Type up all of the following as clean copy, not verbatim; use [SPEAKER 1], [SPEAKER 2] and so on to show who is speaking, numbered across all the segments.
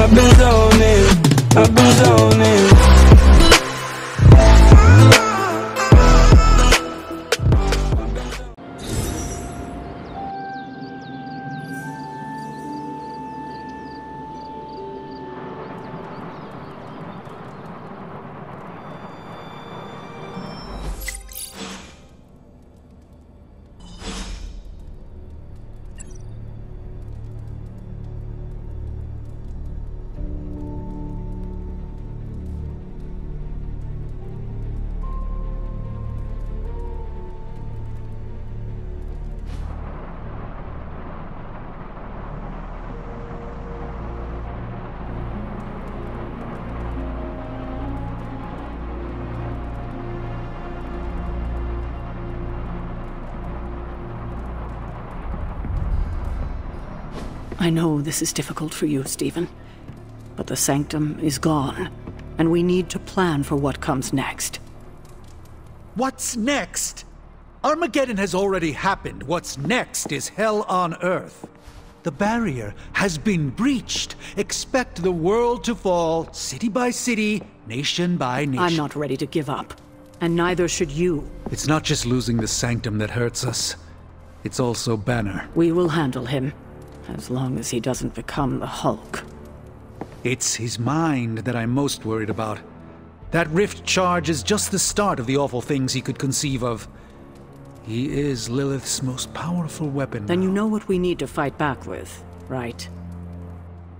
[SPEAKER 1] I've been zoning, I've been zoning.
[SPEAKER 2] I know this is difficult for you, Stephen, but the Sanctum is gone, and we need to plan for what comes next.
[SPEAKER 3] What's next? Armageddon has already happened. What's next is hell on Earth. The barrier has been breached. Expect the world to fall, city by city, nation by nation.
[SPEAKER 2] I'm not ready to give up, and neither should you.
[SPEAKER 3] It's not just losing the Sanctum that hurts us. It's also Banner.
[SPEAKER 2] We will handle him. As long as he doesn't become the Hulk.
[SPEAKER 3] It's his mind that I'm most worried about. That rift charge is just the start of the awful things he could conceive of. He is Lilith's most powerful weapon.
[SPEAKER 2] Then you know what we need to fight back with, right?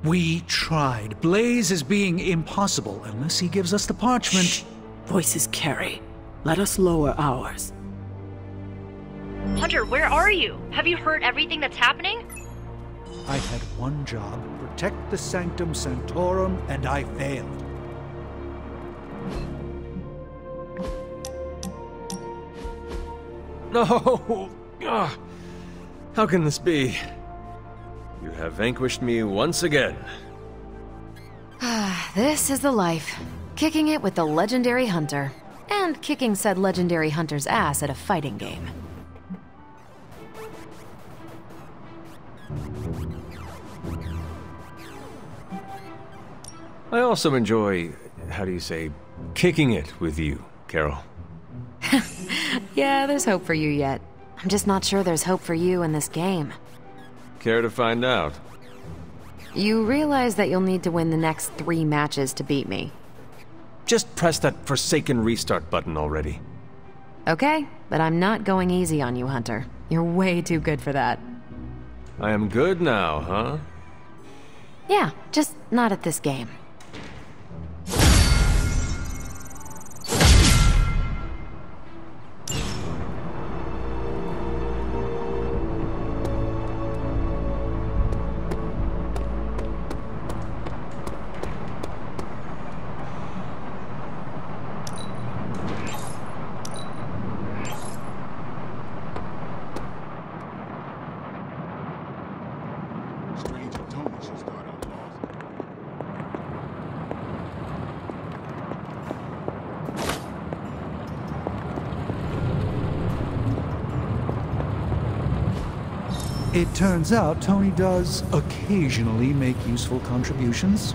[SPEAKER 3] We tried. Blaze is being impossible unless he gives us the parchment.
[SPEAKER 2] Shh. Voices carry. Let us lower ours.
[SPEAKER 4] Hunter, where are you? Have you heard everything that's happening?
[SPEAKER 3] I had one job, protect the Sanctum Sanctorum, and I failed.
[SPEAKER 5] No! Ugh. How can this be? You have vanquished me once again.
[SPEAKER 6] This is the life. Kicking it with the legendary Hunter. And kicking said legendary Hunter's ass at a fighting game.
[SPEAKER 5] I also enjoy, how do you say, kicking it with you, Carol.
[SPEAKER 6] Yeah, there's hope for you yet. I'm just not sure there's hope for you in this game.
[SPEAKER 5] Care to find out?
[SPEAKER 6] You realize that you'll need to win the next 3 matches to beat me.
[SPEAKER 5] Just press that forsaken restart button already.
[SPEAKER 6] Okay, but I'm not going easy on you, Hunter. You're way too good for that.
[SPEAKER 5] I am good now, huh?
[SPEAKER 6] Yeah, just not at this game.
[SPEAKER 3] It turns out Tony does occasionally make useful contributions.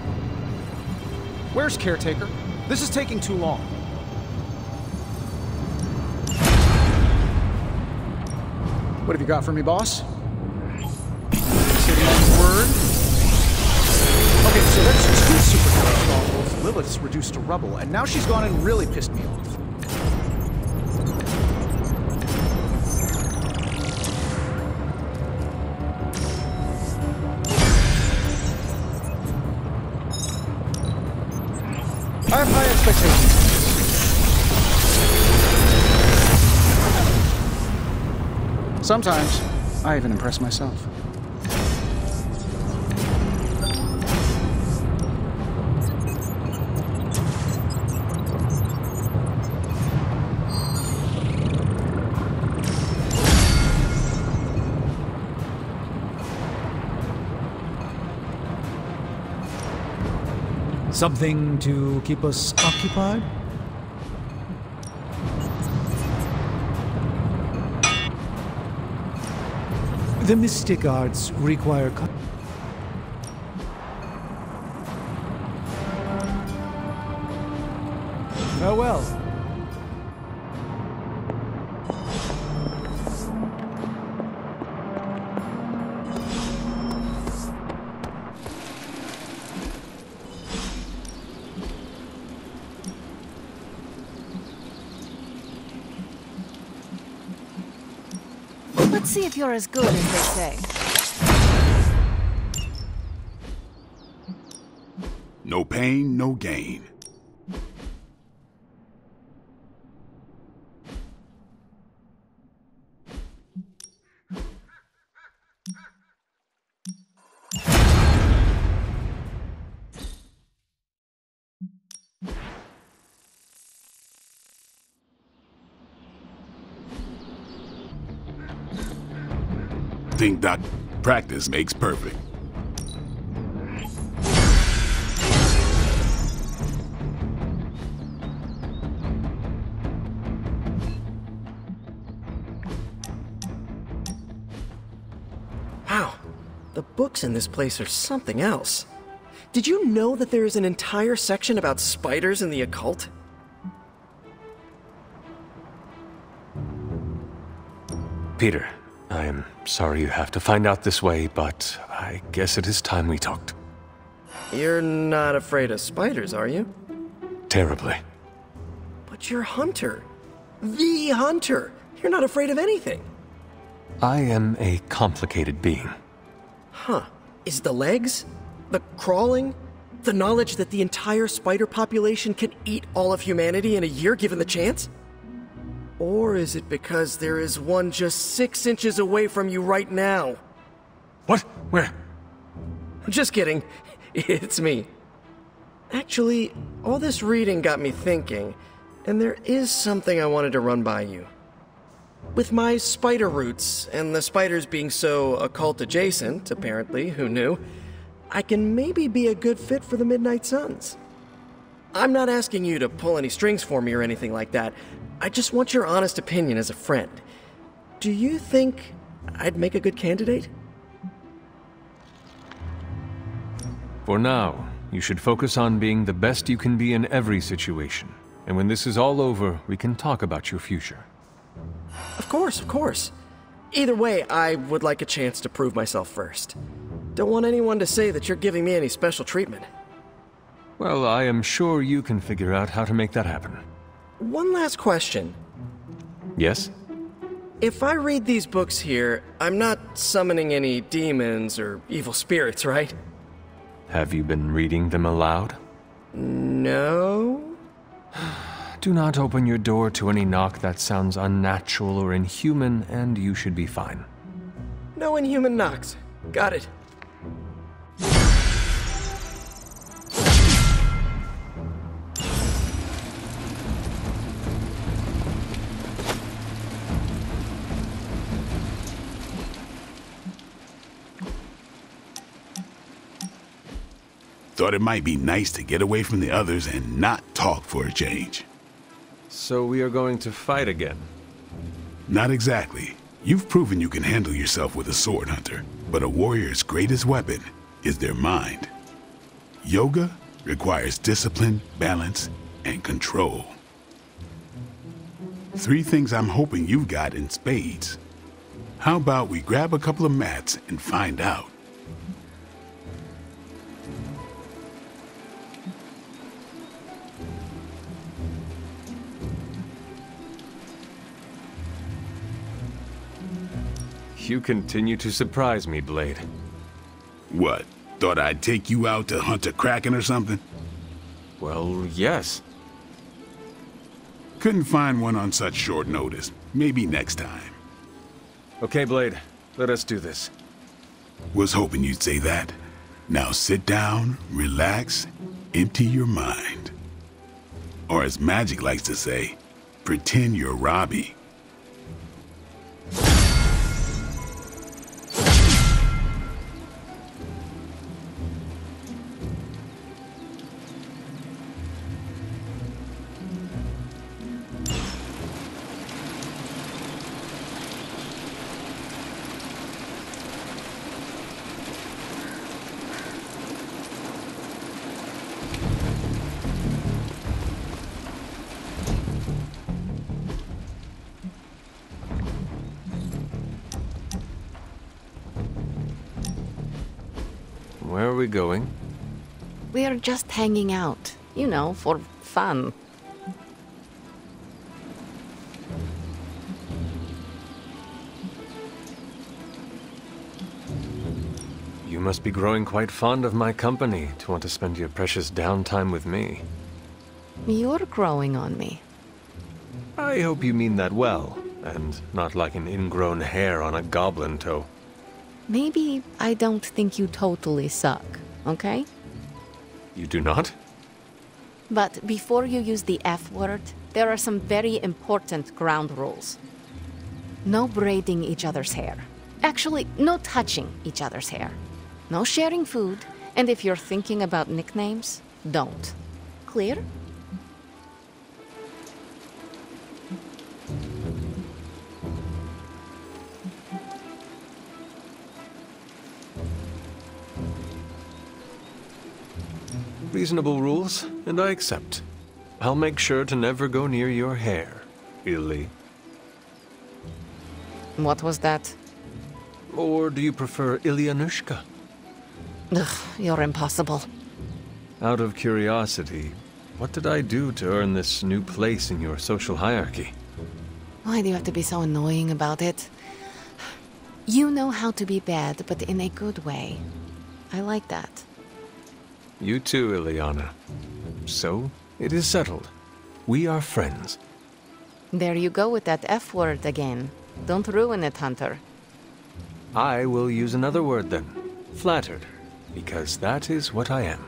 [SPEAKER 7] Where's Caretaker? This is taking too long. What have you got for me, boss? Say the next word. Okay, so that's 2 superhero strongholds. Lilith's reduced to rubble, and now she's gone and really pissed me off. I have high expectations. Sometimes, I even impress myself.
[SPEAKER 3] Something to keep us occupied? The mystic arts require Farewell.
[SPEAKER 6] Let's see if you're as good as they say.
[SPEAKER 8] No pain, no gain. Think that practice makes perfect.
[SPEAKER 9] Wow, the books in this place are something else. Did you know that there is an entire section about spiders and the occult?
[SPEAKER 10] Peter, I am sorry you have to find out this way, but I guess it is time we talked.
[SPEAKER 9] You're not afraid of spiders, are you?
[SPEAKER 10] Terribly.
[SPEAKER 9] But you're Hunter. The Hunter. You're not afraid of anything.
[SPEAKER 10] I am a complicated being.
[SPEAKER 9] Huh. Is the legs? The crawling? The knowledge that the entire spider population can eat all of humanity in a year given the chance? Or is it because there is one just 6 inches away from you right now?
[SPEAKER 10] What? Where?
[SPEAKER 9] Just kidding. It's me. Actually, all this reading got me thinking, and there is something I wanted to run by you. With my spider roots, and the spiders being so occult adjacent, apparently, who knew, I can maybe be a good fit for the Midnight Suns. I'm not asking you to pull any strings for me or anything like that. I just want your honest opinion as a friend. Do you think I'd make a good candidate?
[SPEAKER 10] For now, you should focus on being the best you can be in every situation. And when this is all over, we can talk about your future.
[SPEAKER 9] Of course, of course. Either way, I would like a chance to prove myself first. Don't want anyone to say that you're giving me any special treatment.
[SPEAKER 10] Well, I am sure you can figure out how to make that happen.
[SPEAKER 9] One last question.
[SPEAKER 10] Yes?
[SPEAKER 9] If I read these books here, I'm not summoning any demons or evil spirits, right?
[SPEAKER 10] Have you been reading them aloud?
[SPEAKER 9] No?
[SPEAKER 10] Do not open your door to any knock that sounds unnatural or inhuman, and you should be fine.
[SPEAKER 9] No inhuman knocks. Got it.
[SPEAKER 8] Thought it might be nice to get away from the others and not talk for a change.
[SPEAKER 5] So we are going to fight again?
[SPEAKER 8] Not exactly. You've proven you can handle yourself with a sword, Hunter. But a warrior's greatest weapon is their mind. Yoga requires discipline, balance, and control. 3 things I'm hoping you've got in spades. How about we grab a couple of mats and find out?
[SPEAKER 10] You continue to surprise me, Blade.
[SPEAKER 8] What? Thought I'd take you out to hunt a kraken or something?
[SPEAKER 5] Well, yes.
[SPEAKER 8] Couldn't find one on such short notice. Maybe next time.
[SPEAKER 5] Okay, Blade. Let us do this.
[SPEAKER 8] Was hoping you'd say that. Now sit down, relax, empty your mind. Or as Magik likes to say, pretend you're Robbie.
[SPEAKER 10] Where are we going?
[SPEAKER 6] We're just hanging out, you know, for fun.
[SPEAKER 10] You must be growing quite fond of my company to want to spend your precious downtime with me.
[SPEAKER 6] You're growing on me.
[SPEAKER 10] I hope you mean that well, and not like an ingrown hair on a goblin toe.
[SPEAKER 6] Maybe I don't think you totally suck, okay?
[SPEAKER 10] You do not?
[SPEAKER 6] But before you use the F word, there are some very important ground rules. No braiding each other's hair. Actually, no touching each other's hair. No sharing food, and if you're thinking about nicknames, don't. Clear?
[SPEAKER 10] Reasonable rules, and I accept. I'll make sure to never go near your hair, Illy.
[SPEAKER 6] What was that?
[SPEAKER 10] Or do you prefer Ilyanushka?
[SPEAKER 6] Ugh, you're impossible.
[SPEAKER 10] Out of curiosity, what did I do to earn this new place in your social hierarchy?
[SPEAKER 6] Why do you have to be so annoying about it? You know how to be bad, but in a good way. I like that.
[SPEAKER 10] You too, Ilyana. So, it is settled. We are friends.
[SPEAKER 6] There you go with that F word again. Don't ruin it, Hunter.
[SPEAKER 10] I will use another word then. Flattered. Because that is what I am.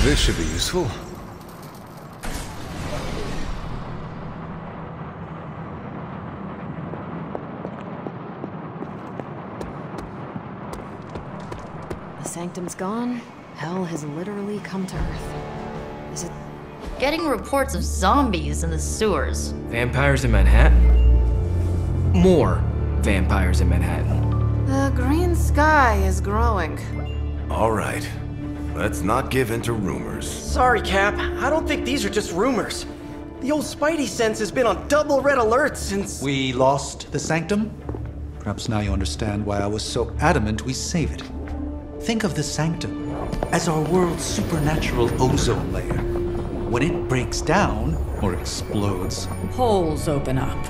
[SPEAKER 10] This should be useful.
[SPEAKER 6] The Sanctum's gone. Hell has literally come to Earth. Is it...
[SPEAKER 4] Getting reports of zombies in the sewers.
[SPEAKER 11] Vampires in Manhattan? More vampires in Manhattan.
[SPEAKER 6] The green sky is growing.
[SPEAKER 12] All right. Let's not give in to rumors.
[SPEAKER 9] Sorry, Cap. I don't think these are just rumors. The old Spidey sense has been on double red alert since...
[SPEAKER 3] We lost the Sanctum? Perhaps now you understand why I was so adamant we save it. Think of the Sanctum as our world's supernatural ozone layer. When it breaks down, or explodes...
[SPEAKER 2] Holes open up.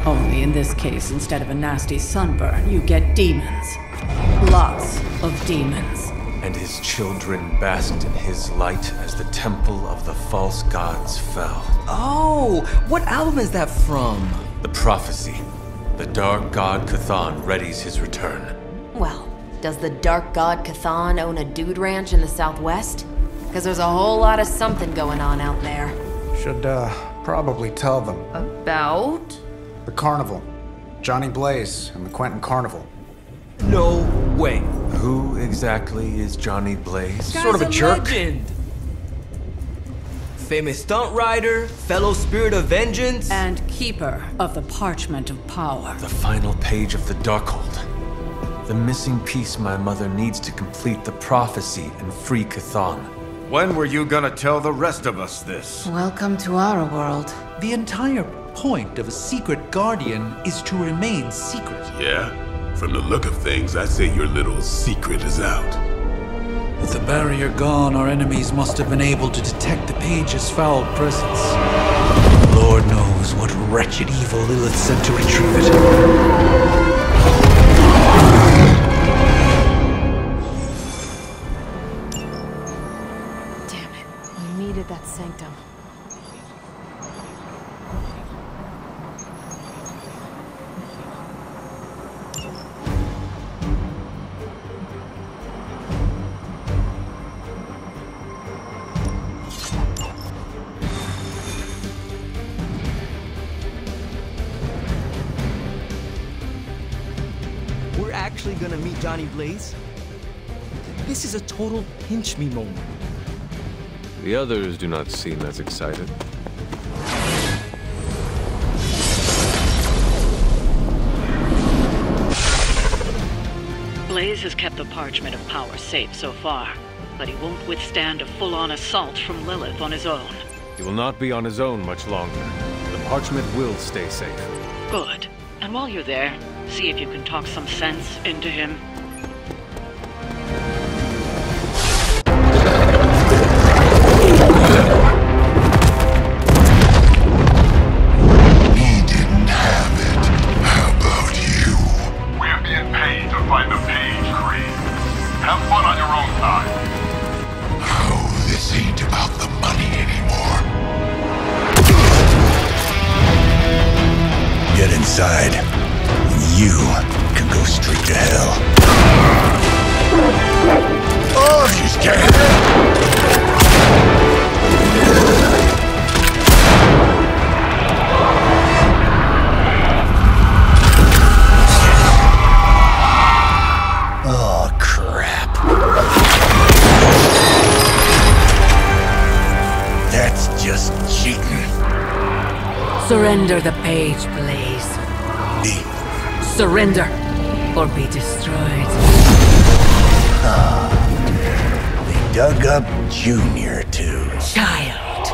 [SPEAKER 2] Only in this case, instead of a nasty sunburn, you get demons. Lots of demons.
[SPEAKER 10] And his children basked in his light as the temple of the false gods fell.
[SPEAKER 11] Oh, what album is that from?
[SPEAKER 10] The prophecy. The dark god Cthon readies his return.
[SPEAKER 6] Well, does the dark god Cthon own a dude ranch in the Southwest? Because there's a whole lot of something going on out there.
[SPEAKER 7] Should, probably tell them.
[SPEAKER 6] About?
[SPEAKER 7] The carnival. Johnny Blaze and the Quentin Carnival.
[SPEAKER 11] No way.
[SPEAKER 10] Who exactly is Johnny Blaze?
[SPEAKER 11] Sort of a jerk. Legend. Famous stunt rider, fellow spirit of vengeance,
[SPEAKER 2] and keeper of the parchment of power.
[SPEAKER 10] The final page of the Darkhold. The missing piece my mother needs to complete the prophecy and free Cthon.
[SPEAKER 12] When were you gonna tell the rest of us this?
[SPEAKER 6] Welcome to our world.
[SPEAKER 3] The entire point of a secret guardian is to remain secret.
[SPEAKER 8] Yeah? From the look of things, I'd say your little secret is out.
[SPEAKER 3] With the barrier gone, our enemies must have been able to detect the page's foul presence. Lord knows what wretched evil Lilith sent to retrieve it.
[SPEAKER 6] Damn it. We needed that Sanctum.
[SPEAKER 11] actually gonna meet Johnny Blaze? This is a total pinch me moment.
[SPEAKER 10] The others do not seem as excited.
[SPEAKER 13] Blaze has kept the Parchment of Power safe so far, but he won't withstand a full-on assault from Lilith on his own.
[SPEAKER 10] He will not be on his own much longer. The Parchment will stay safe.
[SPEAKER 13] Good. And while you're there, see if you can talk some sense into him.
[SPEAKER 14] He didn't have it. How about you? We're being paid to find the Page Creed. Have fun on your own time. Oh, this ain't about the money anymore. Get inside. You can go straight to hell. Oh, she's dead. Oh, crap. That's just cheating.
[SPEAKER 13] Surrender the Page, Blaze. Surrender, or be destroyed.
[SPEAKER 14] They dug up Junior, too.
[SPEAKER 13] Child.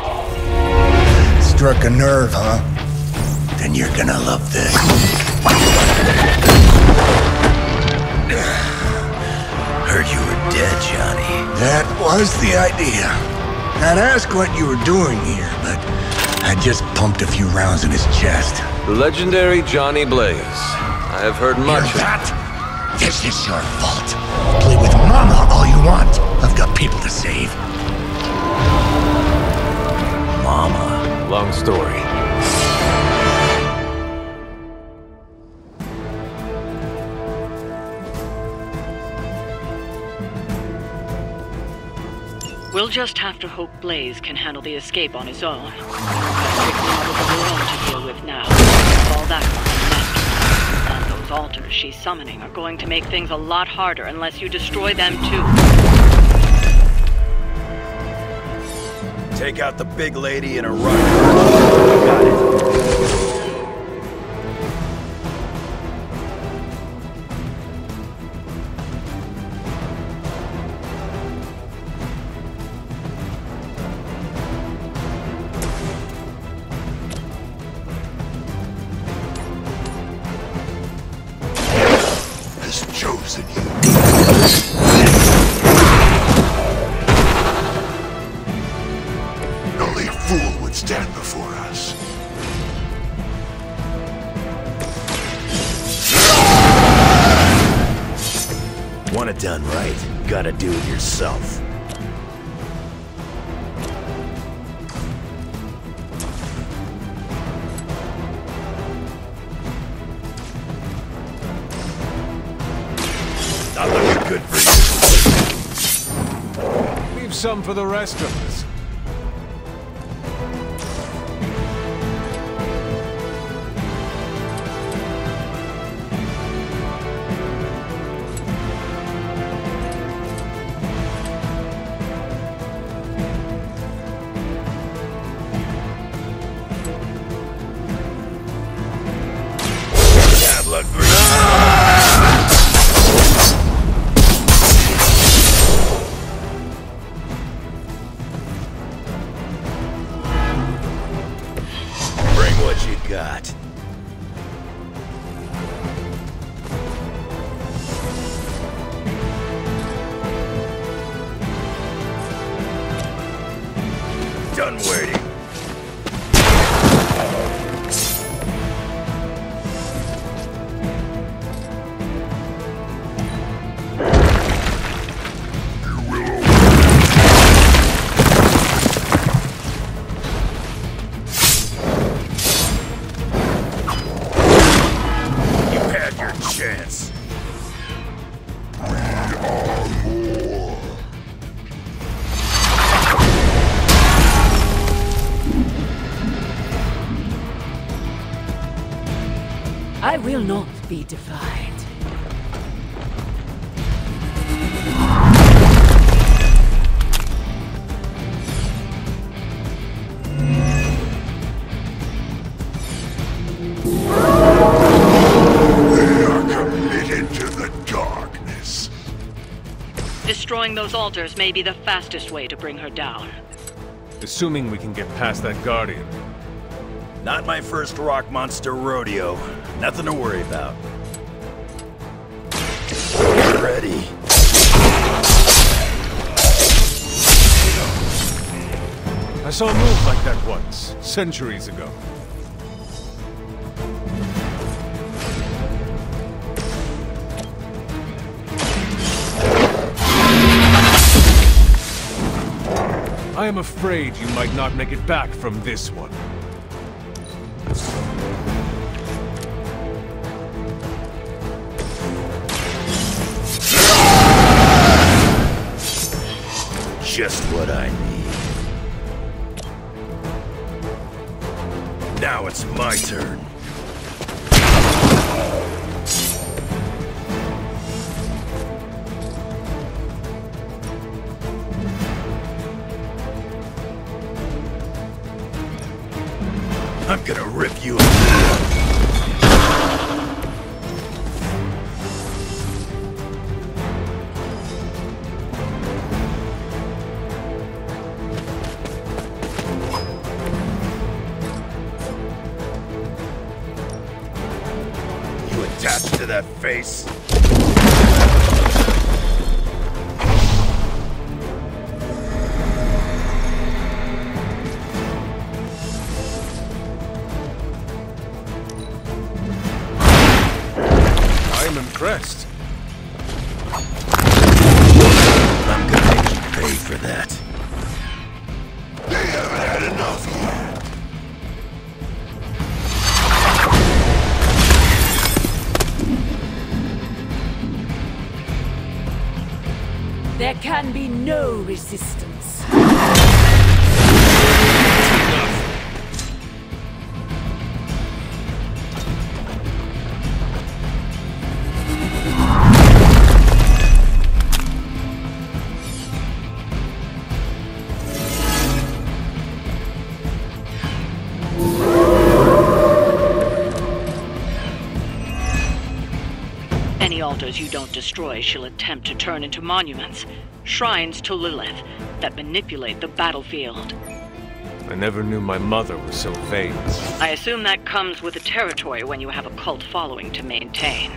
[SPEAKER 14] Struck a nerve, huh? Then you're gonna love this. Heard you were dead, Johnny. That was the idea. I'd ask what you were doing here, but I just pumped a few rounds in his chest.
[SPEAKER 10] The legendary Johnny Blaze. I have heard much
[SPEAKER 14] of that. This is your fault. Play with Mama all you want. I've got people to save. Mama.
[SPEAKER 10] Long story.
[SPEAKER 13] We'll just have to hope Blaze can handle the escape on his own. Got 6 models of her own to deal with now. All that left. And those altars she's summoning are going to make things a lot harder unless you destroy them too.
[SPEAKER 12] Take out the big lady in a run. Got it.
[SPEAKER 14] Chosen you. Only a fool would stand before us.
[SPEAKER 12] Want it done right, gotta do it yourself. Not looking good for you.
[SPEAKER 3] Leave some for the rest of us.
[SPEAKER 12] Bad luck for you. Got. Done waiting.
[SPEAKER 13] I will not be defied. Destroying those altars may be the fastest way to bring her down.
[SPEAKER 10] Assuming we can get past that Guardian.
[SPEAKER 15] Not my first rock monster rodeo. Nothing to worry about. Ready.
[SPEAKER 10] I saw a move like that once, centuries ago. I am afraid you might not make it back from this one.
[SPEAKER 15] Just what I need. Now it's my turn. I'm gonna rip you apart. You attached to that face?
[SPEAKER 10] I'm impressed.
[SPEAKER 15] I'm gonna make you pay for that.
[SPEAKER 14] They haven't had enough yet.
[SPEAKER 2] There can be no resistance.
[SPEAKER 13] Any altars you don't destroy, she'll attempt to turn into monuments, shrines to Lilith, that manipulate the battlefield.
[SPEAKER 10] I never knew my mother was so vain.
[SPEAKER 13] I assume that comes with the territory when you have a cult following to maintain.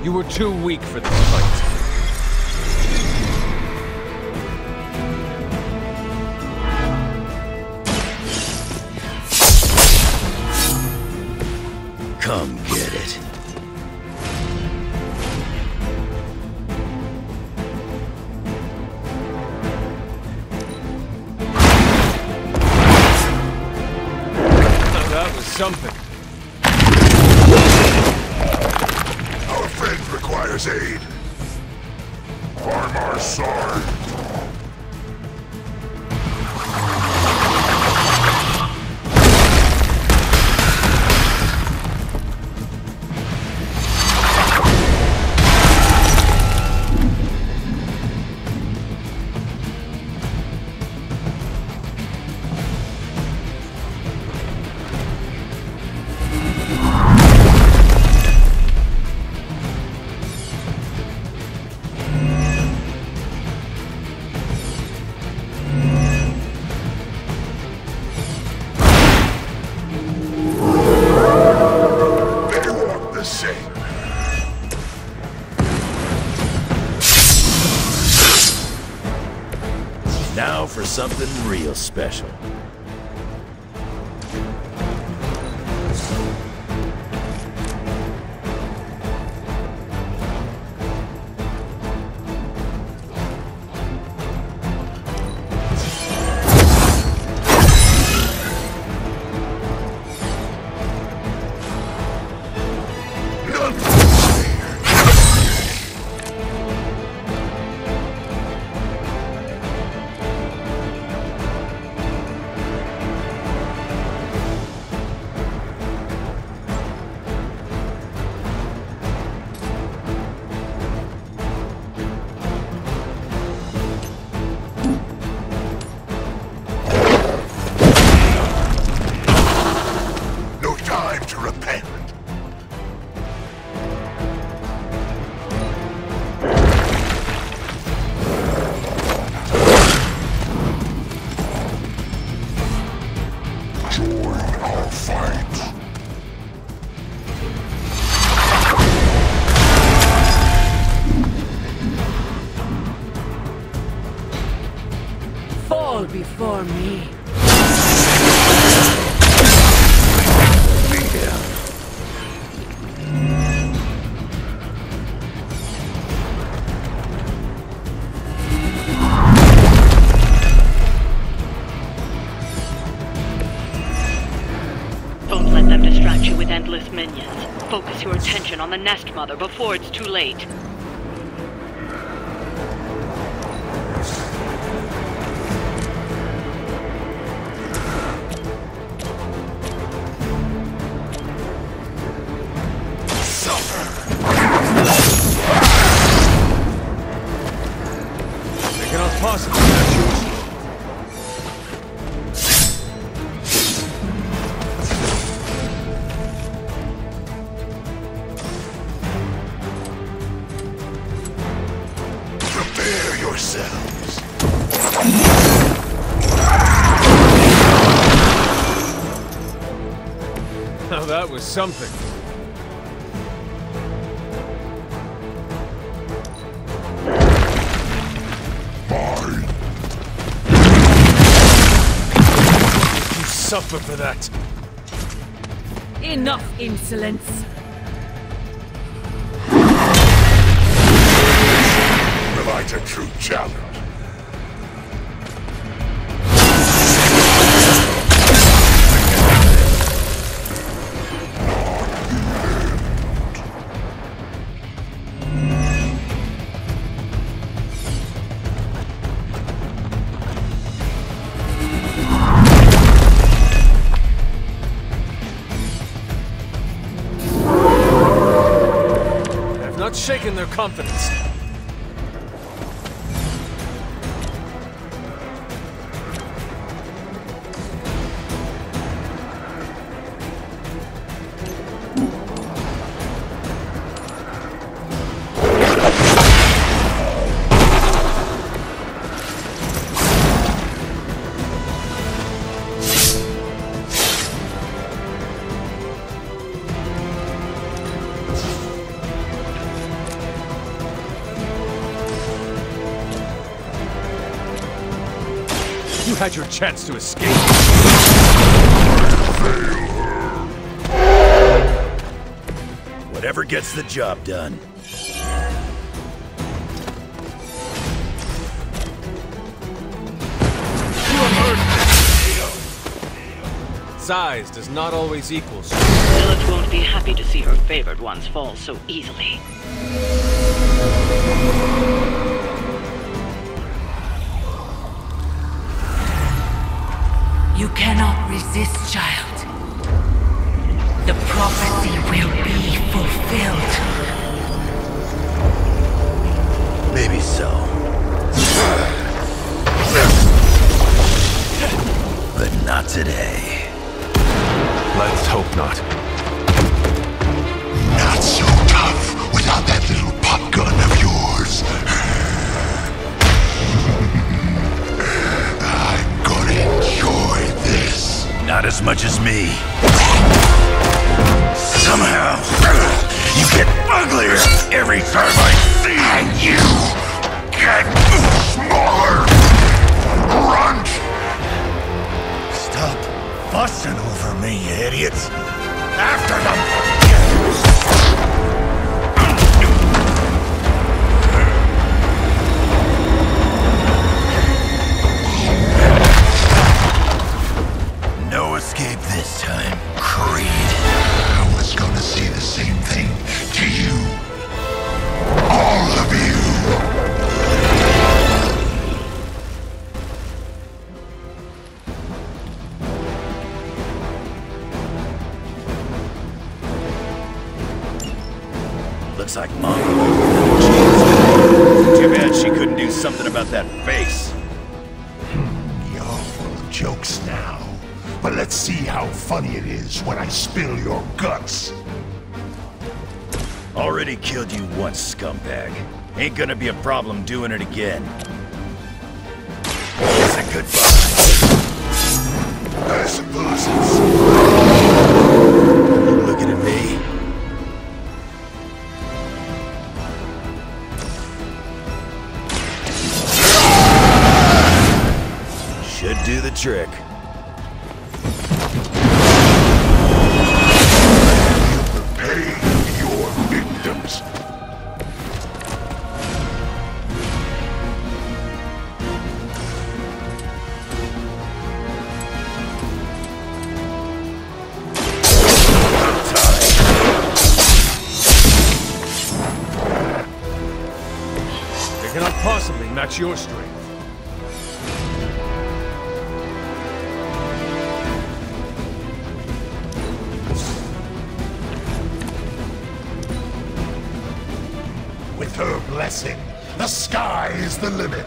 [SPEAKER 10] You were too weak for this fight.
[SPEAKER 15] Come get it.
[SPEAKER 10] Now that was something.
[SPEAKER 14] Our friend requires aid. Arm our sword.
[SPEAKER 15] Now for something real special.
[SPEAKER 2] fall before me.
[SPEAKER 13] Don't let them distract you with endless minions. Focus your attention on the Nest Mother before it's too late.
[SPEAKER 5] They cannot possibly catch you.
[SPEAKER 14] Prepare yourselves.
[SPEAKER 5] Now that was something. You suffer for that.
[SPEAKER 2] Enough insolence.
[SPEAKER 14] Provides a true challenge.
[SPEAKER 5] I've not shaken their confidence. You had your chance to escape.
[SPEAKER 15] Whatever gets the job done.
[SPEAKER 5] Size does not always equal strength.
[SPEAKER 13] Village won't be happy to see her favored ones fall so easily.
[SPEAKER 2] You cannot resist, child. The prophecy will be fulfilled.
[SPEAKER 15] Maybe so. But not today.
[SPEAKER 10] Let's hope not.
[SPEAKER 14] Not so tough without that little pop gun of yours. I'm gonna enjoy this.
[SPEAKER 15] Not as much as me. Somehow, you get uglier every time I see you.
[SPEAKER 14] And you get smaller. Grunt.
[SPEAKER 15] Stop fussing over me, you idiots. After them. No escape this time, Creed.
[SPEAKER 14] I was gonna say the same thing to you. All of you.
[SPEAKER 15] Looks like Mom. Too bad she couldn't do something about that face.
[SPEAKER 14] You're full of jokes now. But let's see how funny it is when I spill your guts.
[SPEAKER 15] Already killed you once, scumbag. Ain't gonna be a problem doing it again. It's a goodbye.
[SPEAKER 14] I suppose it's...
[SPEAKER 15] Looking at me? trick.
[SPEAKER 14] Pay your victims.
[SPEAKER 10] They cannot possibly match your strength.
[SPEAKER 14] With her blessing, the sky is the limit.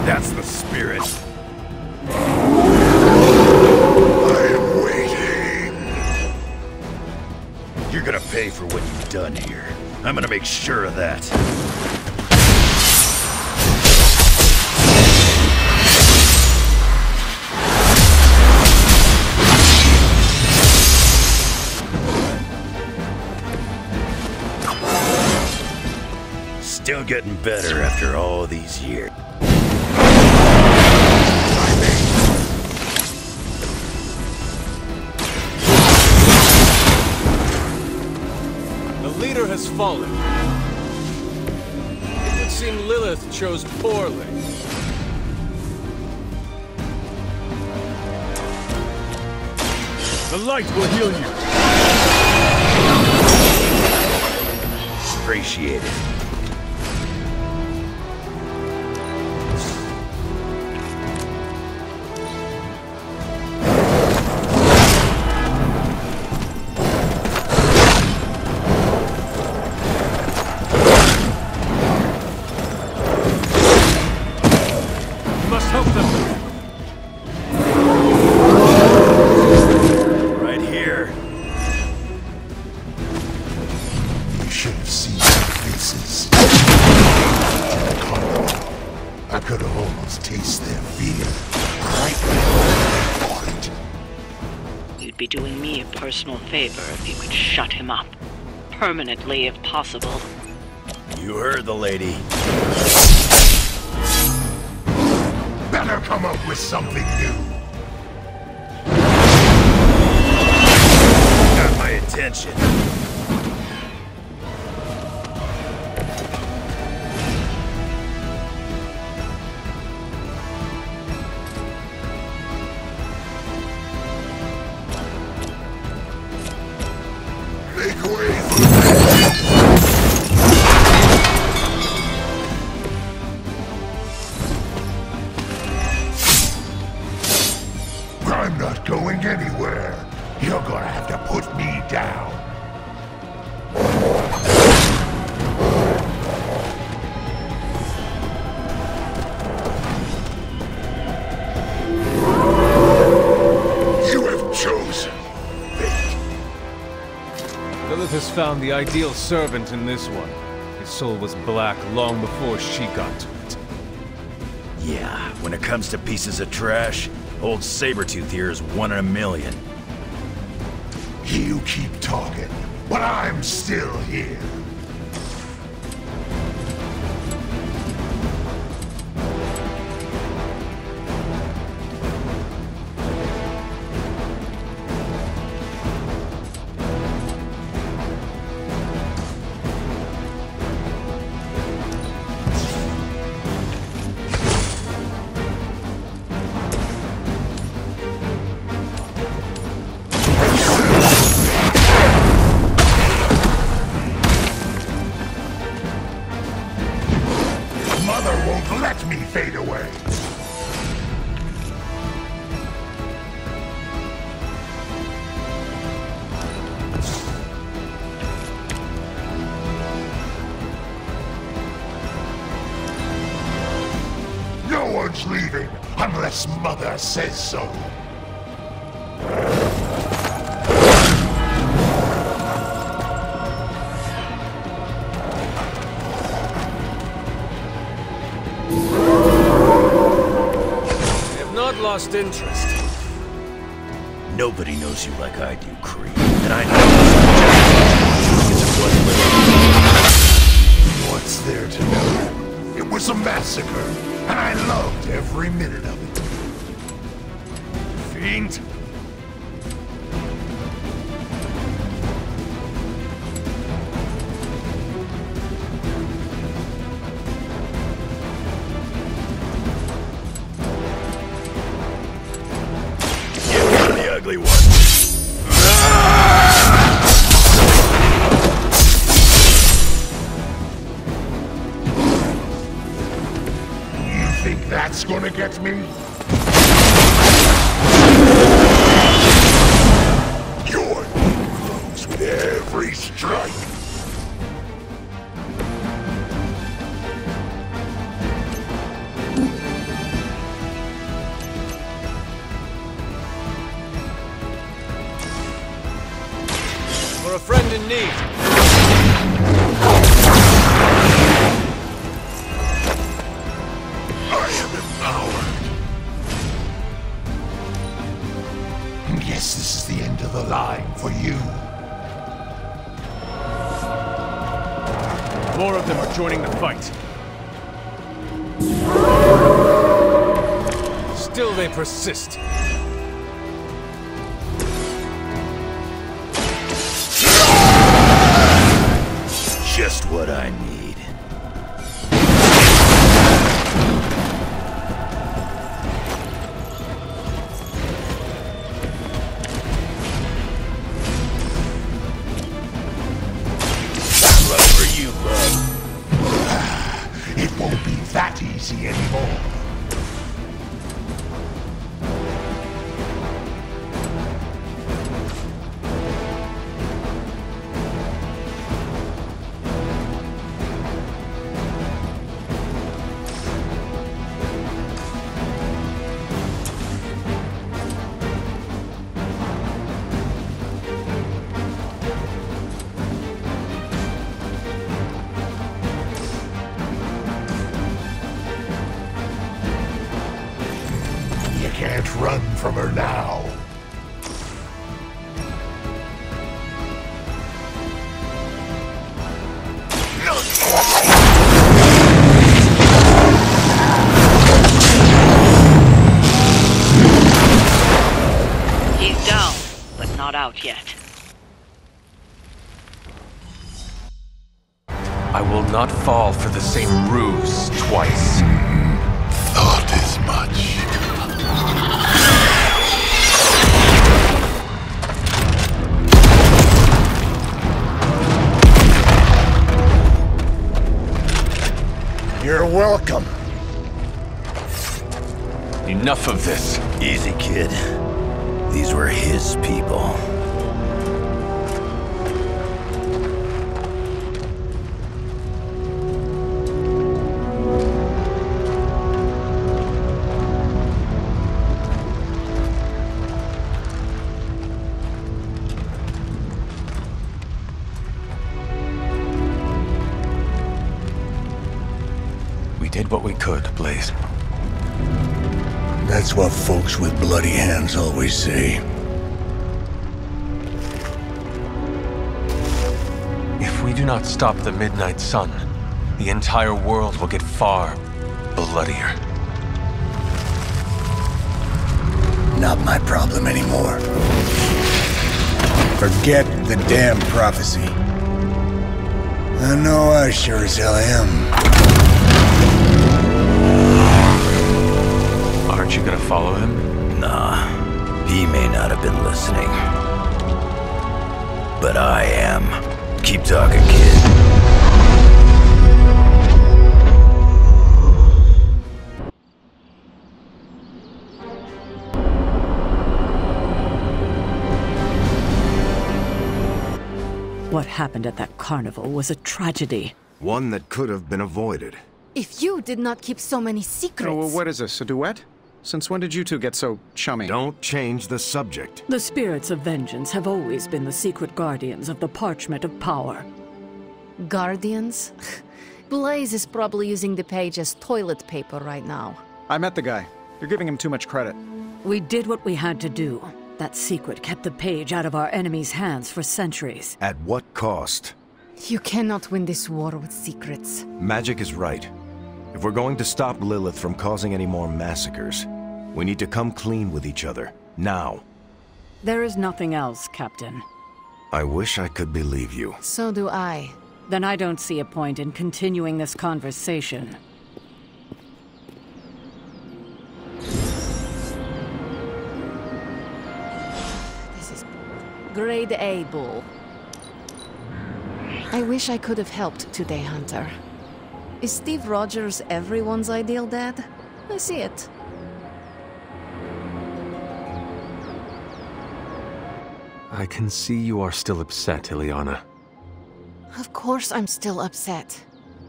[SPEAKER 15] That's the spirit.
[SPEAKER 14] I am waiting.
[SPEAKER 15] You're gonna pay for what you've done here. I'm gonna make sure of that. Still getting better after all these years.
[SPEAKER 10] The leader has fallen. It would seem Lilith chose poorly. The light will heal you.
[SPEAKER 15] Appreciate it.
[SPEAKER 13] Be doing me a personal favor if you could shut him up. Permanently, if possible.
[SPEAKER 15] You heard the lady.
[SPEAKER 14] Better come up with something new.
[SPEAKER 15] Got my attention.
[SPEAKER 14] I'm not going anywhere. You're gonna have to put me down. You have chosen fate.
[SPEAKER 10] Lilith has found the ideal servant in this one. His soul was black long before she got to it.
[SPEAKER 15] Yeah, when it comes to pieces of trash, old Sabretooth here is 1 in a million.
[SPEAKER 14] You keep talking, but I'm still here. Let me fade away. No one's leaving unless Mother says so.
[SPEAKER 10] Lost interest.
[SPEAKER 15] Nobody knows you like I do, Creed. And I know it's a
[SPEAKER 14] was there to know. It was a massacre, and I loved every minute of it. Fiend!
[SPEAKER 15] The ugly one.
[SPEAKER 14] You think that's gonna get me? Your knee glows with every strike.
[SPEAKER 5] For a friend in need.
[SPEAKER 14] I am empowered. Guess this is the end of the line for you.
[SPEAKER 5] More of them are joining the fight. Still they persist.
[SPEAKER 15] Just what I need. Love for you, bud.
[SPEAKER 14] It won't be that easy anymore. Can't run from her now.
[SPEAKER 13] He's down, but not out yet.
[SPEAKER 10] I will not fall for the same ruse twice.
[SPEAKER 14] Thought as much. You're welcome.
[SPEAKER 10] Enough of this.
[SPEAKER 15] Easy, kid. These were his people.
[SPEAKER 10] We did what we could, Blaze.
[SPEAKER 14] That's what folks with bloody hands always say.
[SPEAKER 10] If we do not stop the Midnight Sun, the entire world will get far bloodier.
[SPEAKER 14] Not my problem anymore. Forget the damn prophecy. I know I sure as hell am.
[SPEAKER 10] Aren't you gonna follow him?
[SPEAKER 15] Nah, he may not have been listening. But I am. Keep talking, kid.
[SPEAKER 2] What happened at that carnival was a tragedy.
[SPEAKER 12] One that could have been avoided.
[SPEAKER 6] If you did not keep so many secrets...
[SPEAKER 7] Oh, well, what is this, a duet? Since when did you two get so chummy?
[SPEAKER 12] Don't change the subject.
[SPEAKER 2] The spirits of vengeance have always been the secret guardians of the parchment of power.
[SPEAKER 6] Guardians? Blaze is probably using the page as toilet paper right now.
[SPEAKER 7] I met the guy. You're giving him too much credit.
[SPEAKER 2] We did what we had to do. That secret kept the page out of our enemies' hands for centuries.
[SPEAKER 12] At what cost?
[SPEAKER 6] You cannot win this war with secrets.
[SPEAKER 12] Magik is right. If we're going to stop Lilith from causing any more massacres, we need to come clean with each other, now.
[SPEAKER 13] There is nothing else, Captain.
[SPEAKER 12] I wish I could believe you.
[SPEAKER 6] So do I.
[SPEAKER 13] Then I don't see a point in continuing this conversation.
[SPEAKER 6] This is grade A bull. I wish I could have helped today, Hunter. Is Steve Rogers everyone's ideal dad? I see it.
[SPEAKER 10] I can see you are still upset, Ileana.
[SPEAKER 6] Of course I'm still upset.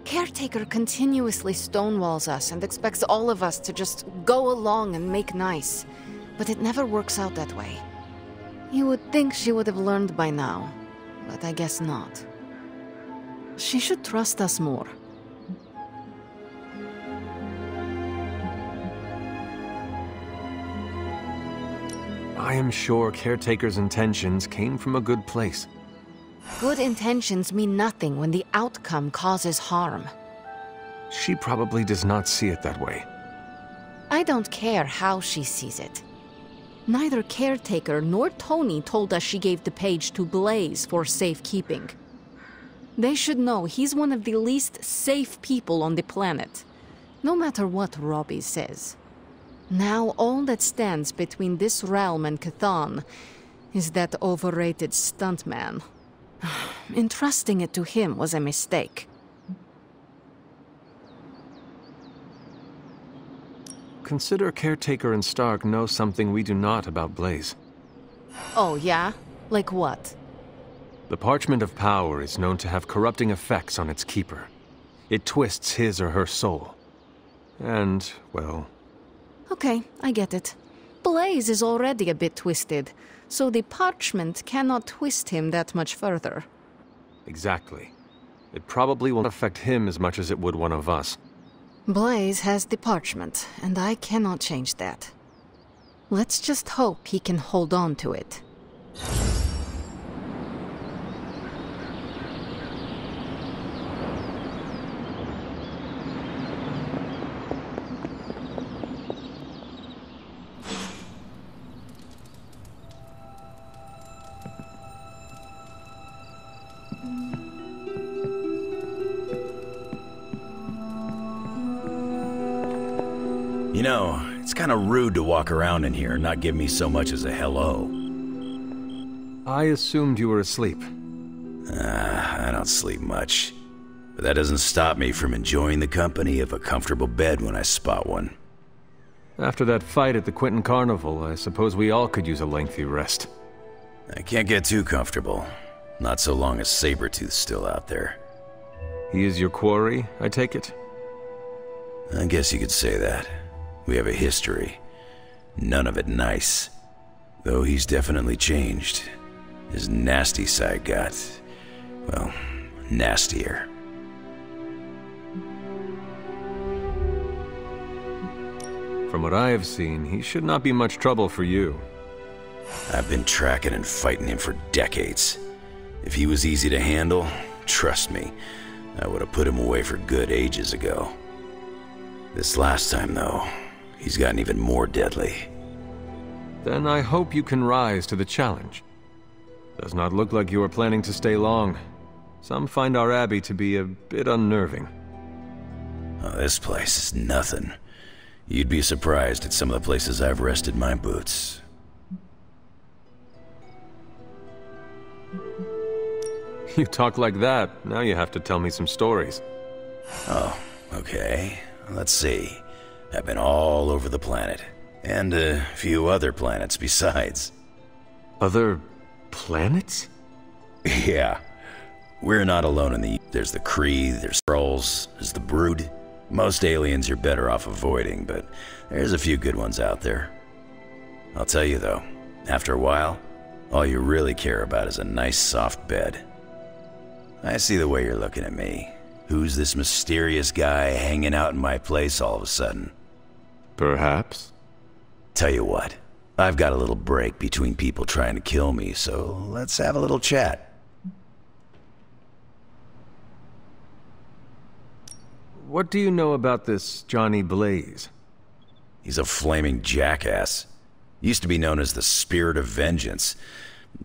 [SPEAKER 6] Caretaker continuously stonewalls us and expects all of us to just go along and make nice. But it never works out that way. You would think she would have learned by now, but I guess not. She should trust us more.
[SPEAKER 10] I am sure Caretaker's intentions came from a good place.
[SPEAKER 6] Good intentions mean nothing when the outcome causes harm.
[SPEAKER 10] She probably does not see it that way.
[SPEAKER 6] I don't care how she sees it. Neither Caretaker nor Tony told us she gave the page to Blaze for safekeeping. They should know he's one of the least safe people on the planet, no matter what Robbie says. Now all that stands between this realm and Cathan is that overrated stuntman. Entrusting it to him was a mistake.
[SPEAKER 10] Consider Caretaker and Stark know something we do not about Blaze.
[SPEAKER 6] Oh, yeah? Like what?
[SPEAKER 10] The Parchment of Power is known to have corrupting effects on its keeper. It twists his or her soul. And, well...
[SPEAKER 6] Okay, I get it. Blaze is already a bit twisted, so the parchment cannot twist him that much further.
[SPEAKER 10] Exactly. It probably won't affect him as much as it would one of us.
[SPEAKER 6] Blaze has the parchment, and I cannot change that. Let's just hope he can hold on to it.
[SPEAKER 15] You know, it's kind of rude to walk around in here and not give me so much as a hello.
[SPEAKER 10] I assumed you were asleep.
[SPEAKER 15] I don't sleep much. But that doesn't stop me from enjoying the company of a comfortable bed when I spot one.
[SPEAKER 10] After that fight at the Quentin Carnival, I suppose we all could use a lengthy rest.
[SPEAKER 15] I can't get too comfortable. Not so long as Sabretooth's still out there.
[SPEAKER 10] He is your quarry, I take it?
[SPEAKER 15] I guess you could say that. We have a history. None of it nice. Though he's definitely changed. His nasty side got, well, nastier.
[SPEAKER 10] From what I have seen, he should not be much trouble for you.
[SPEAKER 15] I've been tracking and fighting him for decades. If he was easy to handle, trust me, I would have put him away for good ages ago. This last time, though, he's gotten even more deadly.
[SPEAKER 10] Then I hope you can rise to the challenge. Does not look like you are planning to stay long. Some find our abbey to be a bit unnerving.
[SPEAKER 15] Oh, this place is nothing. You'd be surprised at some of the places I've rested my boots.
[SPEAKER 10] You talk like that, now you have to tell me some stories.
[SPEAKER 15] Oh, okay. Let's see. I've been all over the planet. And a few other planets besides.
[SPEAKER 10] Other planets?
[SPEAKER 15] Yeah. We're not alone in the... There's the Kree, there's Skrulls, there's the Brood. Most aliens you're better off avoiding, but there's a few good ones out there. I'll tell you though, after a while, all you really care about is a nice soft bed. I see the way you're looking at me. Who's this mysterious guy hanging out in my place all of a sudden?
[SPEAKER 10] Perhaps.
[SPEAKER 15] Tell you what, I've got a little break between people trying to kill me, so let's have a little chat.
[SPEAKER 10] What do you know about this Johnny Blaze?
[SPEAKER 15] He's a flaming jackass. Used to be known as the Spirit of Vengeance,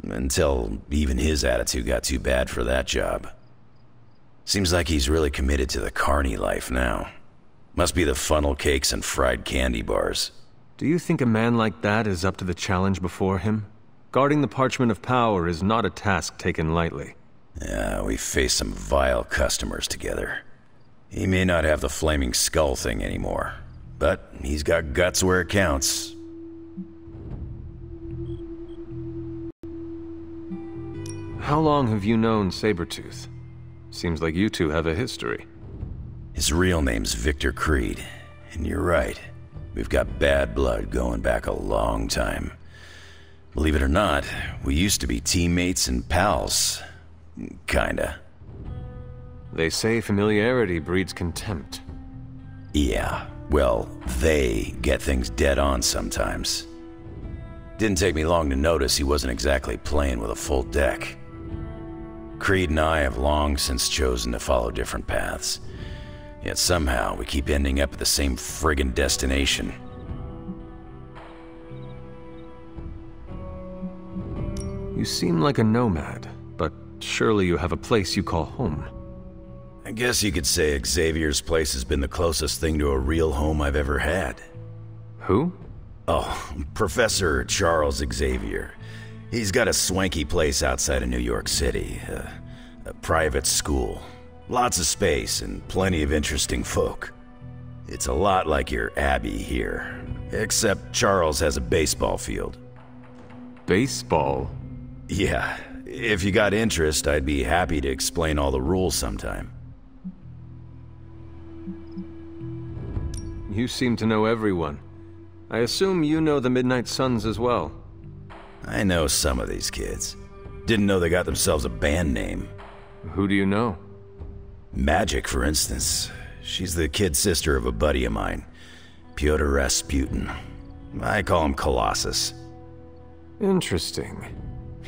[SPEAKER 15] until even his attitude got too bad for that job. Seems like he's really committed to the carny life now. Must be the funnel cakes and fried candy bars.
[SPEAKER 10] Do you think a man like that is up to the challenge before him? Guarding the Parchment of Power is not a task taken lightly.
[SPEAKER 15] Yeah, we faced some vile customers together. He may not have the flaming skull thing anymore, but he's got guts where it counts.
[SPEAKER 10] How long have you known Sabretooth? Seems like you two have a history.
[SPEAKER 15] His real name's Victor Creed, and you're right. We've got bad blood going back a long time. Believe it or not, we used to be teammates and pals. Kinda.
[SPEAKER 10] They say familiarity breeds contempt.
[SPEAKER 15] Yeah, well, they get things dead on sometimes. Didn't take me long to notice he wasn't exactly playing with a full deck. Creed and I have long since chosen to follow different paths. Yet somehow we keep ending up at the same friggin' destination.
[SPEAKER 10] You seem like a nomad, but surely you have a place you call home.
[SPEAKER 15] I guess you could say Xavier's place has been the closest thing to a real home I've ever had.
[SPEAKER 10] Who?
[SPEAKER 15] Oh, Professor Charles Xavier. He's got a swanky place outside of New York City. A private school. Lots of space and plenty of interesting folk. It's a lot like your Abbey here, except Charles has a baseball field.
[SPEAKER 10] Baseball?
[SPEAKER 15] Yeah, if you got interest, I'd be happy to explain all the rules sometime.
[SPEAKER 10] You seem to know everyone. I assume you know the Midnight Suns as well.
[SPEAKER 15] I know some of these kids. Didn't know they got themselves a band name.
[SPEAKER 10] Who do you know?
[SPEAKER 15] Magik, for instance. She's the kid sister of a buddy of mine, Pyotr Rasputin. I call him Colossus.
[SPEAKER 10] Interesting.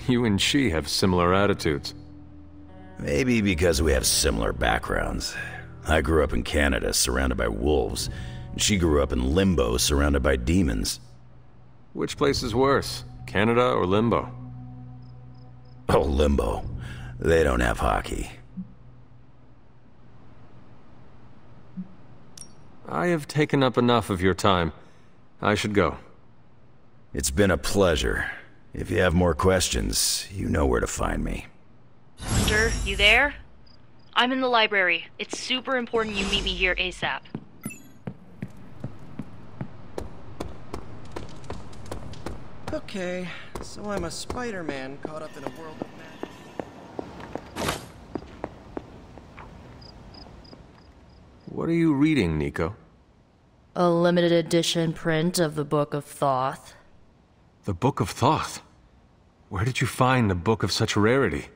[SPEAKER 10] You and she have similar attitudes.
[SPEAKER 15] Maybe because we have similar backgrounds. I grew up in Canada, surrounded by wolves. And she grew up in Limbo, surrounded by demons.
[SPEAKER 10] Which place is worse, Canada or Limbo?
[SPEAKER 15] Oh, Limbo. They don't have hockey.
[SPEAKER 10] I have taken up enough of your time. I should go.
[SPEAKER 15] It's been a pleasure. If you have more questions, you know where to find me.
[SPEAKER 4] Hunter, you there? I'm in the library. It's super important you meet me here ASAP.
[SPEAKER 9] Okay, so I'm a Spider-Man caught up in a world of magic.
[SPEAKER 10] What are you reading, Nico?
[SPEAKER 4] A limited edition print of the Book of Thoth.
[SPEAKER 10] The Book of Thoth? Where did you find a book of such rarity?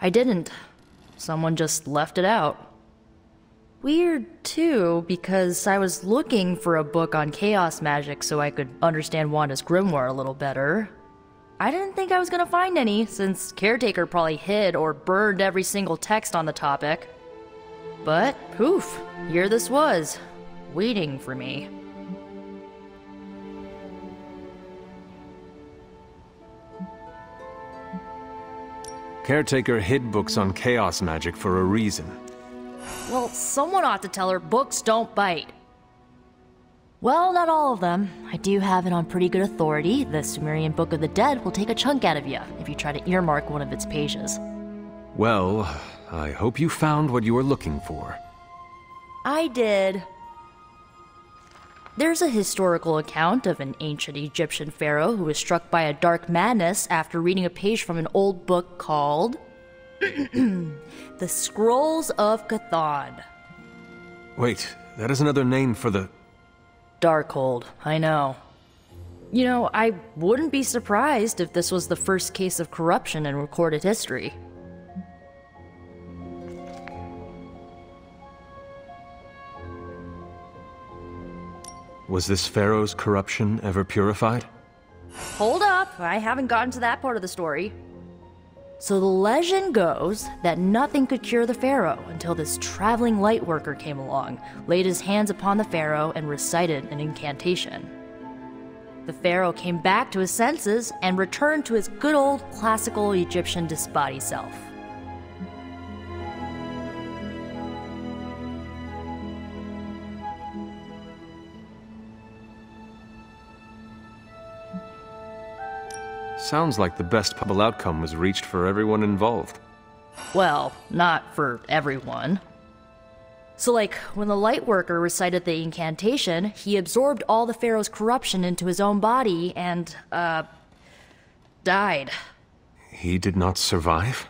[SPEAKER 4] I didn't. Someone just left it out. Weird, too, because I was looking for a book on chaos magic so I could understand Wanda's grimoire a little better. I didn't think I was gonna find any, since Caretaker probably hid or burned every single text on the topic. But, poof, here this was, waiting for me.
[SPEAKER 10] Caretaker hid books on chaos magic for a reason.
[SPEAKER 4] Well, someone ought to tell her books don't bite. Well, not all of them. I do have it on pretty good authority. The Sumerian Book of the Dead will take a chunk out of you if you try to earmark one of its pages.
[SPEAKER 10] Well, I hope you found what you were looking for.
[SPEAKER 4] I did. There's a historical account of an ancient Egyptian pharaoh who was struck by a dark madness after reading a page from an old book called The Scrolls of Chthon.
[SPEAKER 10] Wait, that is another name for the...
[SPEAKER 4] Darkhold, I know. You know, I wouldn't be surprised if this was the first case of corruption in recorded history.
[SPEAKER 10] Was this pharaoh's corruption ever purified?
[SPEAKER 4] Hold up, I haven't gotten to that part of the story. So the legend goes that nothing could cure the pharaoh until this traveling light worker came along, laid his hands upon the pharaoh, and recited an incantation. The pharaoh came back to his senses and returned to his good old classical Egyptian disbody self.
[SPEAKER 10] Sounds like the best possible outcome was reached for everyone involved.
[SPEAKER 4] Well, not for everyone. So like, when the Lightworker recited the incantation, he absorbed all the Pharaoh's corruption into his own body and, died.
[SPEAKER 10] He did not survive?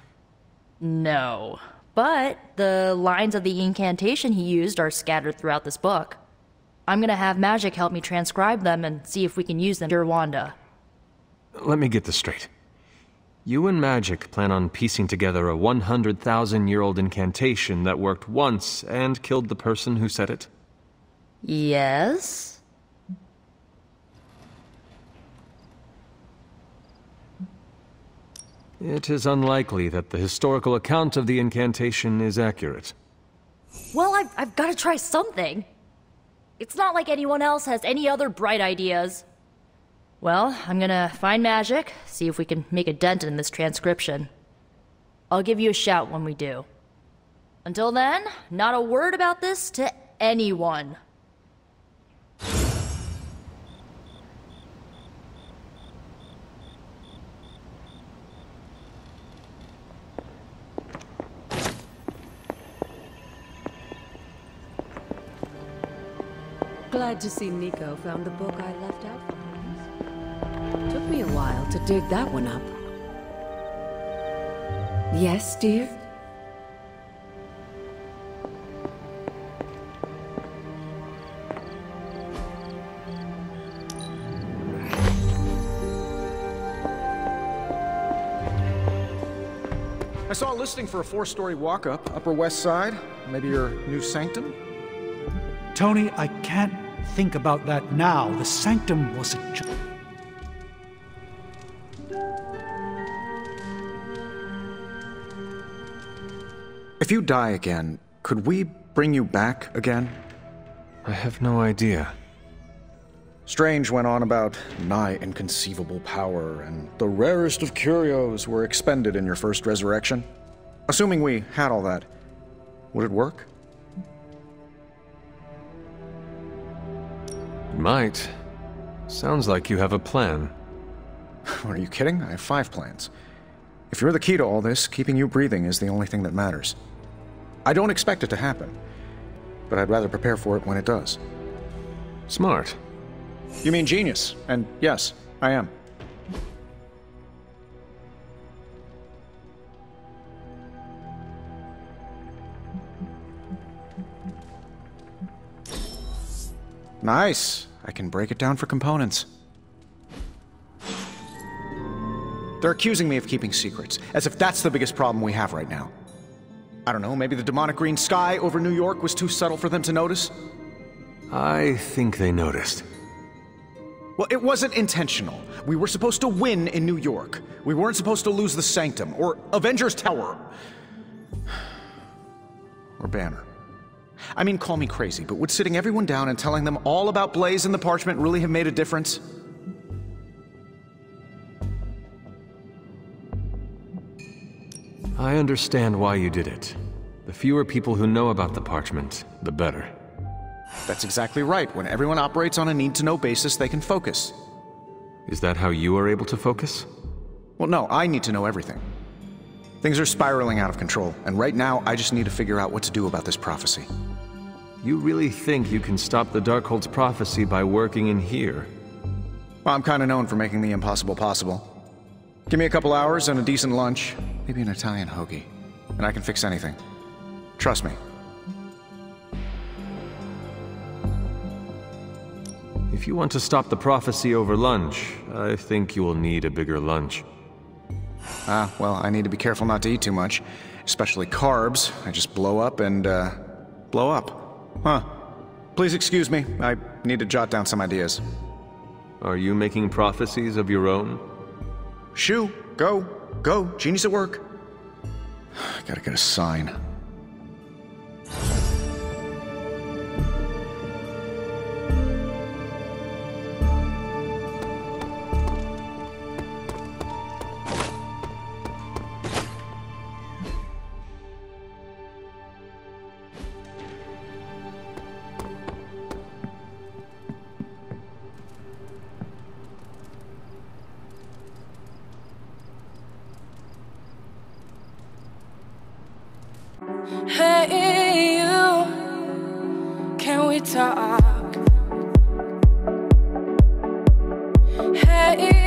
[SPEAKER 4] No. But the lines of the incantation he used are scattered throughout this book. I'm gonna have Magik help me transcribe them and see if we can use them to cure Wanda.
[SPEAKER 10] Let me get this straight. You and Magik plan on piecing together a 100,000-year-old incantation that worked once and killed the person who said it?
[SPEAKER 4] Yes?
[SPEAKER 10] It is unlikely that the historical account of the incantation is accurate.
[SPEAKER 4] Well, I've got to try something. It's not like anyone else has any other bright ideas. Well, I'm gonna find Magik, see if we can make a dent in this transcription. I'll give you a shout when we do. Until then, not a word about this to anyone.
[SPEAKER 16] Glad to see Nico found the book I left out for him. Took me a while to dig that one up. Yes, dear?
[SPEAKER 7] I saw a listing for a 4-story walk-up, Upper West Side. Maybe your new sanctum?
[SPEAKER 3] Tony, I can't think about that now. The sanctum was a joke.
[SPEAKER 7] If you die again, could we bring you back again?
[SPEAKER 10] I have no idea.
[SPEAKER 7] Strange went on about nigh inconceivable power, and the rarest of curios were expended in your first resurrection. Assuming we had all that, would it work?
[SPEAKER 10] It might. Sounds like you have a plan.
[SPEAKER 7] Are you kidding? I have 5 plans. If you're the key to all this, keeping you breathing is the only thing that matters. I don't expect it to happen, but I'd rather prepare for it when it does.
[SPEAKER 10] Smart.
[SPEAKER 7] You mean genius, and yes, I am. Nice. I can break it down for components. They're accusing me of keeping secrets, as if that's the biggest problem we have right now. I don't know, maybe the demonic green sky over New York was too subtle for them to notice?
[SPEAKER 10] I think they noticed.
[SPEAKER 7] Well, it wasn't intentional. We were supposed to win in New York. We weren't supposed to lose the Sanctum, or Avengers Tower. Or Banner. I mean, call me crazy, but would sitting everyone down and telling them all about Blaze and the Parchment really have made a difference?
[SPEAKER 10] I understand why you did it. The fewer people who know about the Parchment, the better.
[SPEAKER 7] That's exactly right. When everyone operates on a need-to-know basis, they can focus.
[SPEAKER 10] Is that how you are able to focus?
[SPEAKER 7] Well, no, I need to know everything. Things are spiraling out of control, and right now, I just need to figure out what to do about this prophecy.
[SPEAKER 10] You really think you can stop the Darkhold's prophecy by working in here?
[SPEAKER 7] Well, I'm kind of known for making the impossible possible. Give me a couple hours and a decent lunch, maybe an Italian hoagie, and I can fix anything. Trust me.
[SPEAKER 10] If you want to stop the prophecy over lunch, I think you will need a bigger lunch.
[SPEAKER 7] Well, I need to be careful not to eat too much, especially carbs. I just blow up and, blow up. Huh. Please excuse me, I need to jot down some ideas.
[SPEAKER 10] Are you making prophecies of your own?
[SPEAKER 7] Shoo, go. Go, Genie's at work. Gotta get a sign.
[SPEAKER 1] Hey, you, can we talk? Hey.